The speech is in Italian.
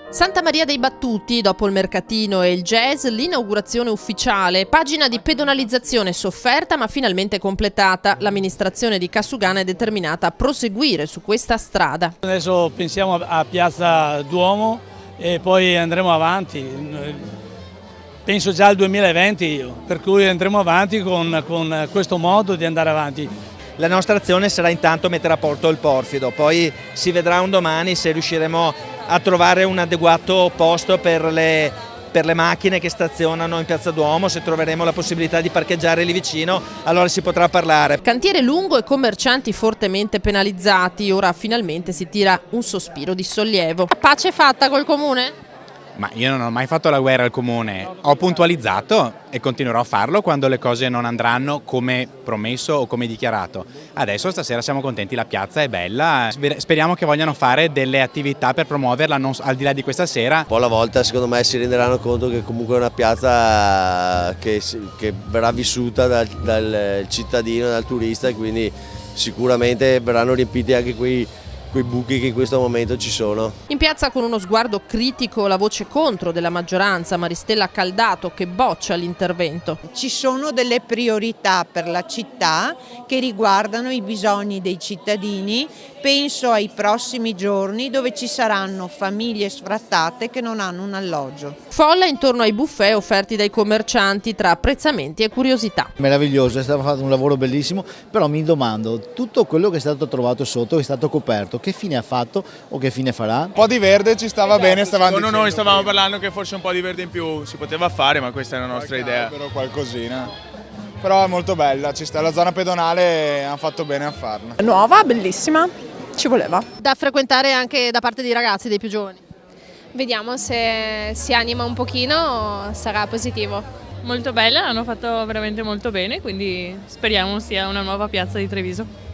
Santa Maria dei Battuti, dopo il mercatino e il jazz, l'inaugurazione ufficiale. Pagina di pedonalizzazione sofferta ma finalmente completata. L'amministrazione di Cassugana è determinata a proseguire su questa strada. Adesso pensiamo a Piazza Duomo e poi andremo avanti. Penso già al 2020, per cui andremo avanti con questo modo di andare avanti. La nostra azione sarà intanto mettere a posto il porfido, poi si vedrà un domani se riusciremo a trovare un adeguato posto per le macchine che stazionano in Piazza Duomo. Se troveremo la possibilità di parcheggiare lì vicino, allora si potrà parlare. Cantiere lungo e commercianti fortemente penalizzati, ora finalmente si tira un sospiro di sollievo. Pace fatta col comune? Ma io non ho mai fatto la guerra al comune, ho puntualizzato e continuerò a farlo quando le cose non andranno come promesso o come dichiarato. Adesso stasera siamo contenti, la piazza è bella, speriamo che vogliano fare delle attività per promuoverla al di là di questa sera. Un po' alla volta secondo me si renderanno conto che comunque è una piazza che verrà vissuta dal cittadino, dal turista, e quindi sicuramente verranno riempiti anche quei buchi che in questo momento ci sono. In piazza con uno sguardo critico la voce contro della maggioranza, Maristella Caldato, che boccia l'intervento. Ci sono delle priorità per la città che riguardano i bisogni dei cittadini. Penso ai prossimi giorni dove ci saranno famiglie sfrattate che non hanno un alloggio. Folla intorno ai buffet offerti dai commercianti tra apprezzamenti e curiosità. Meraviglioso, è stato fatto un lavoro bellissimo, però mi domando, tutto quello che è stato trovato sotto, che è stato coperto, che fine ha fatto o che fine farà? Un po' di verde ci stava bene, secondo noi stavamo parlando che forse un po' di verde in più si poteva fare, ma questa è la nostra idea. Però qualcosina. Però è molto bella, ci sta la zona pedonale, hanno fatto bene a farla. Nuova, bellissima, ci voleva. Da frequentare anche da parte dei ragazzi, dei più giovani. Vediamo se si anima un pochino, sarà positivo. Molto bella, l'hanno fatto veramente molto bene, quindi speriamo sia una nuova piazza di Treviso.